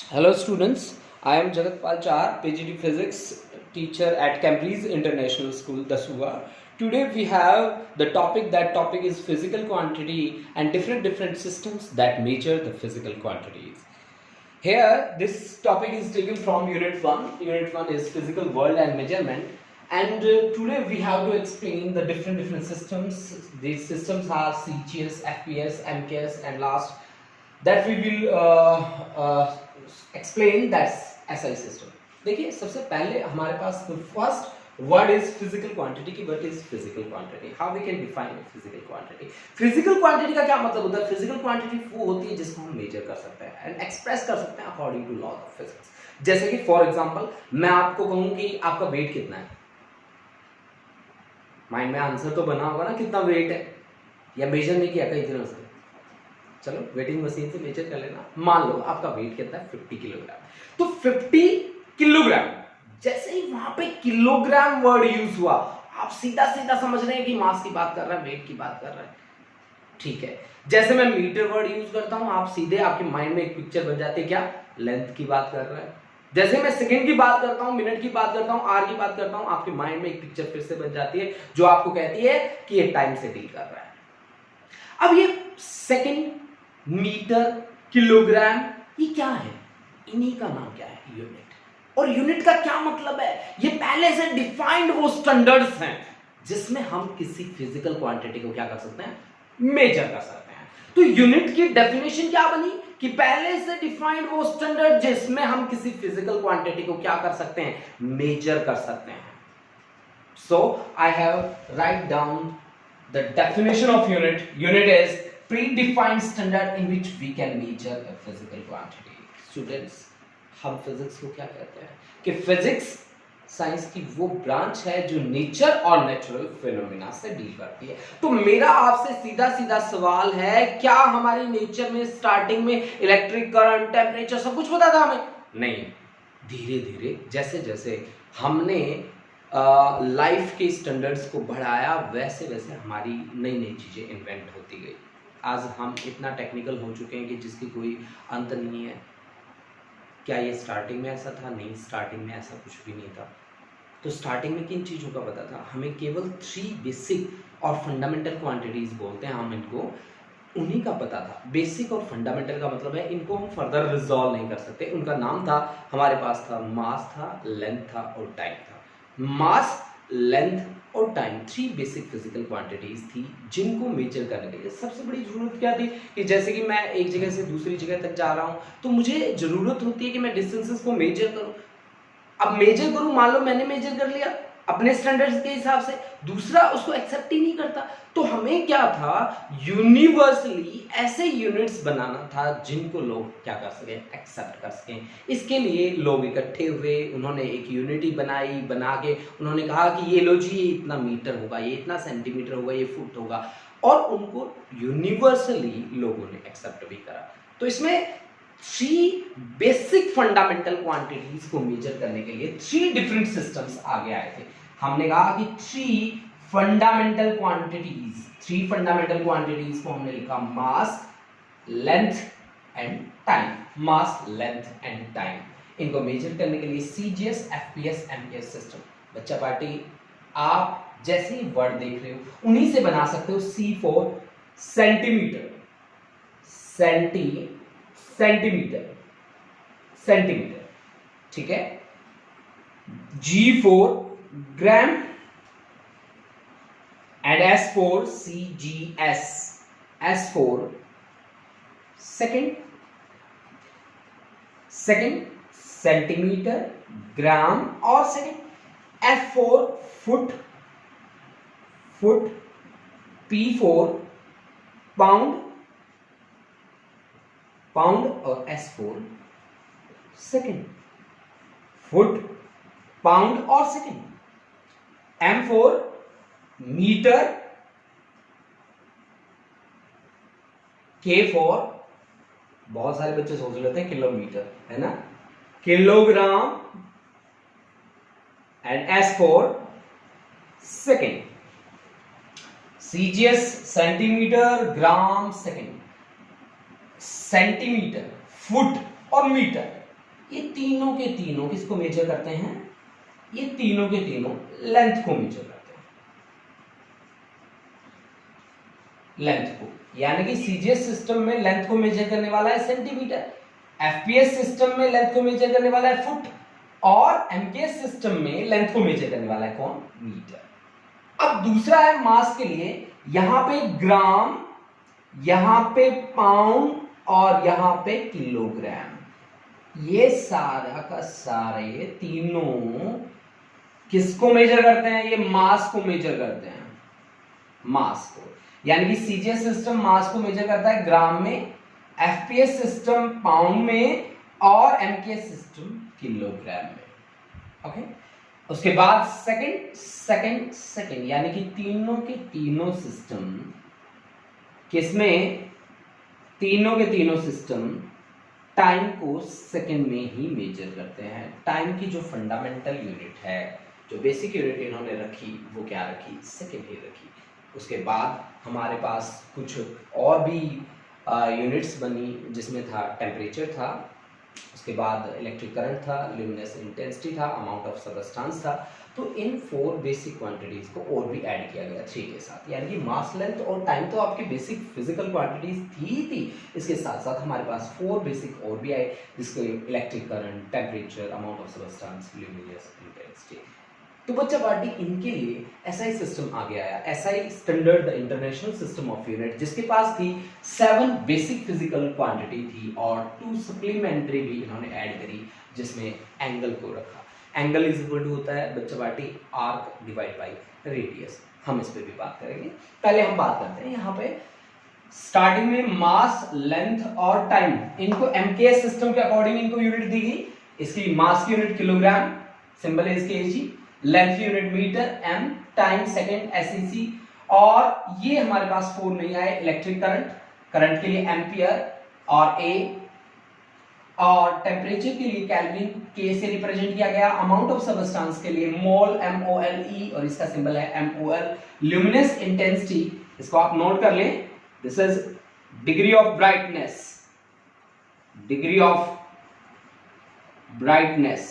Hello students, I am Jagatpal Char, PGD Physics teacher at Cambridge International School, Dasua. Today we have the topic, that topic is physical quantity and different systems that measure the physical quantities. Here this topic is taken from Unit 1. Unit 1 is physical world and measurement, and today we have to explain the different systems. These systems are CGS, FPS, MKS, and last that we will explain that's SI system. देखिए सबसे पहले हमारे पास first word is physical quantity की. What is physical quantity? How we can define physical quantity? Physical quantity का क्या मतलब होता है? फिजिकल क्वांटिटी वो होती है जिसको हम मेजर कर सकते हैं एंड एक्सप्रेस कर सकते हैं according to law of physics. जैसे कि फॉर एग्जांपल मैं आपको कहूं कि आपका वेट कितना है. माइंड में आंसर तो बना होगा ना कितना वेट है, या मेजर नहीं किया कई दिनों से. चलो वेटिंग मशीन से मेजर कर लेना. मान लो आपका वेट कितना है? 50 किलोग्राम. तो 50 किलोग्राम, जैसे ही वहां पे किलोग्राम वर्ड यूज हुआ आप सीधा सीधा समझ रहे हैं कि मास की बात कर रहा है, वेट की बात कर रहा है. ठीक है. जैसे मैं मीटर वर्ड यूज करता हूं, आप सीधे आपके माइंड में एक पिक्चर बन जाती है, क्या? लेंथ की बात कर रहा है. जैसे मैं सेकंड की बात करता हूं, मिनट की बात करता हूं, आवर की बात करता हूं, आपके माइंड में एक पिक्चर फिर से बन जाती है जो आपको कहती है कि ये टाइम से डील कर रहा है. अब ये सेकंड, मीटर, किलोग्राम, ये क्या है? इन्हीं का नाम क्या है? यूनिट. और यूनिट का क्या मतलब है? ये पहले से डिफाइंड वो स्टैंडर्ड्स हैं जिसमें हम किसी फिजिकल क्वांटिटी को क्या कर सकते हैं? मेजर कर सकते हैं. तो यूनिट की डेफिनेशन क्या बनी कि पहले से डिफाइंड वो स्टैंडर्ड जिसमें हम किसी फिजिकल क्वांटिटी को क्या कर सकते हैं? मेजर कर सकते हैं. So I have write down the definition of unit. Unit is predefined standard in which we can measure a physical quantity. Students, हम फिजिक्स को क्या कहते हैं? कि फिजिक्स साइंस की वो ब्रांच है जो नेचर और नेचुरल फिनोमिना से डील करती है. तो मेरा आपसे सीधा सीधा सवाल है, क्या हमारी नेचर में स्टार्टिंग में इलेक्ट्रिक करंट, टेम्परेचर सब कुछ पता था हमें? नहीं. धीरे धीरे जैसे जैसे हमने लाइफ के स्टैंडर्ड्स को बढ़ाया, वैसे वैसे हमारी नई नई चीज़ें इन्वेंट होती गई. आज हम इतना टेक्निकल हो चुके हैं कि जिसकी कोई अंत नहीं है. क्या ये स्टार्टिंग में ऐसा था? नहीं, स्टार्टिंग में ऐसा कुछ भी नहीं था. तो स्टार्टिंग में किन चीज़ों का पता था? हमें केवल 3 बेसिक और फंडामेंटल क्वांटिटीज बोलते हैं हम इनको, उन्हीं का पता था. बेसिक और फंडामेंटल का मतलब है इनको हम फर्दर रिजॉल्व नहीं कर सकते. उनका नाम था, हमारे पास था, मास था, लेंथ था और टाइम था. मास, लेंथ और टाइम 3 बेसिक फिजिकल क्वांटिटीज थी जिनको मेजर करने के लिए सबसे बड़ी जरूरत क्या थी कि जैसे कि मैं एक जगह से दूसरी जगह तक जा रहा हूं तो मुझे जरूरत होती है कि मैं डिस्टेंसेस को मेजर करूं. अब मेजर करूं, मान लो मैंने मेजर कर लिया अपने स्टैंडर्ड्स के हिसाब से, दूसरा उसको एक्सेप्ट ही नहीं करता. तो हमें क्या था? यूनिवर्सली ऐसे यूनिट्स बनाना था जिनको लोग क्या कर सकें? एक्सेप्ट कर सकें. इसके लिए लोग इकट्ठे हुए, उन्होंने एक यूनिटी बनाई, बना के उन्होंने कहा कि ये लो जी, ये इतना मीटर होगा, ये इतना सेंटीमीटर होगा, ये फुट होगा, और उनको यूनिवर्सली लोगों ने एक्सेप्ट भी करा. तो इसमें 3 बेसिक फंडामेंटल क्वांटिटीज को मेजर करने के लिए 3 डिफरेंट सिस्टम्स आगे आए थे. हमने कहा कि 3 फंडामेंटल क्वांटिटीज को हमने लिखा mass, length and time. Mass, length and time, इनको मेजर करने के लिए सीजीएस, एफपीएस, एमपीएस सिस्टम. बच्चा पार्टी, आप जैसे ही वर्ड देख रहे हो उन्हीं से बना सकते हो. सी फॉर सेंटीमीटर, सेंटीमीटर, ठीक है. G for gram and S for CGS, S for second, centimetre, gram और second. F for foot, P for pound और S for second. Foot, pound और second. M for metre, K for, बहुत सारे बच्चे सोच लेते हैं किलोमीटर, है ना, kilogram, and S for second. CGS centimetre, gram, second, centimetre, foot और मीटर. ये तीनों के तीनों किसको मेजर करते हैं, ये तीनों के तीनों लेंथ को मेजर करते हैं, लेंथ को। यानी कि सीजीएस सिस्टम में लेंथ को मेजर करने वाला है सेंटीमीटर, एफपीएस सिस्टम में लेंथ को मेजर करने वाला है फुट, और एमकेएस सिस्टम में लेंथ को मेजर करने वाला है कौन, मीटर। अब दूसरा है मास के लिए, यहां पे ग्राम, यहां पे पाउंड और यहां पे किलोग्राम। ये सारा का सारा ये तीनों किसको मेजर करते हैं, ये मास को मेजर करते हैं, मास को। यानी कि सीजीएस सिस्टम मास को मेजर करता है ग्राम में, एफपीएस सिस्टम पाउंड में और एमकेएस सिस्टम किलोग्राम में। ओके, उसके बाद सेकंड यानी कि तीनों के तीनों सिस्टम किसमें, तीनों के तीनों सिस्टम टाइम को सेकंड में ही मेजर करते हैं। टाइम की जो फंडामेंटल यूनिट है, जो बेसिक यूनिट इन्होंने रखी, वो क्या रखी, सेकंड ही रखी। उसके बाद हमारे पास कुछ और भी यूनिट्स बनी, जिसमें था टेम्परेचर था, उसके बाद इलेक्ट्रिक करंट था, ल्यूमिनस इंटेंसिटी था, अमाउंट ऑफ सबस्टेंस था। तो इन 4 बेसिक क्वांटिटीज को और भी ऐड किया गया 6 के साथ। यानी कि मास, लेंथ और टाइम तो आपकी बेसिक फिजिकल क्वांटिटीज थी, इसके साथ साथ हमारे पास 4 बेसिक और भी आए, जिसके electric current, temperature, amount of substance, luminous intensity. तो बच्चा पार्टी इनके लिए एसआई सिस्टम आगे आया, SI standard the international system of unit, जिसके पास थी 7 बेसिक फिजिकल क्वांटिटी थी और 2 सप्लीमेंट्री भी इन्होंने ऐड करी, जिसमें एंगल को रखा। एंगल इज इक्वल टू होता है बच्चा party arc divide by radius. हम इस पे भी बात करेंगे। पहले हम बात करते हैं यहाँ पे स्टार्टिंग में मास, लेंथ और टाइम, इनको एमकेएस सिस्टम के अकॉर्डिंग इनको यूनिट दी गई। इसकी मास की यूनिट किलोग्राम, सिंबल है इसके AG, length unit metre M, time second SEC, और ये हमारे पास 4 नहीं आए, इलेक्ट्रिक करंट, करंट के लिए एम्पियर और ए, और टेम्परेचर के लिए केल्विन, के से रिप्रेजेंट किया गया, अमाउंट ऑफ सबस्टेंस के लिए मोल, MOLE, और इसका सिंबल है MOL, ल्यूमिनस इंटेंसिटी, इसको आप नोट कर लें, this is degree of brightness, degree of brightness,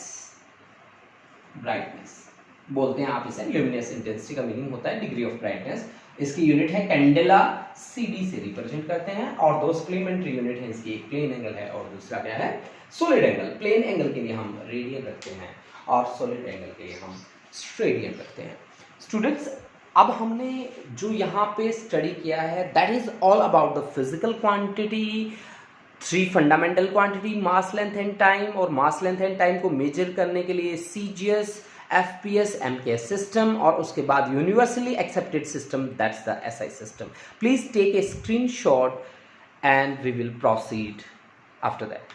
brightness बोलते हैं आप इसे, ल्यूमिनस इंटेंसिटी का मीनिंग होता है डिग्री ऑफ ब्राइटनेस। इसकी यूनिट है कैंडेला, CD से रिप्रेजेंट करते हैं, और 2 सप्लीमेंट्री यूनिट है इसकी, एक प्लेन एंगल है और दूसरा क्या है, सॉलिड एंगल। प्लेन एंगल के लिए हम रेडियन रखते हैं और सॉलिड एंगल के लिए हम स्टेडियन रखते हैं। स्टूडेंट्स, अब हमने जो यहाँ पे स्टडी किया है that is all about the physical quantity, 3 fundamental quantity, mass, length and time, और मास, लेंथ एंड टाइम को मेजर करने के लिए सीजीएस, एफपीएस, एमकेएस सिस्टम, और उसके बाद universally accepted system, that's the SI system. Please take a screenshot and we will proceed after that.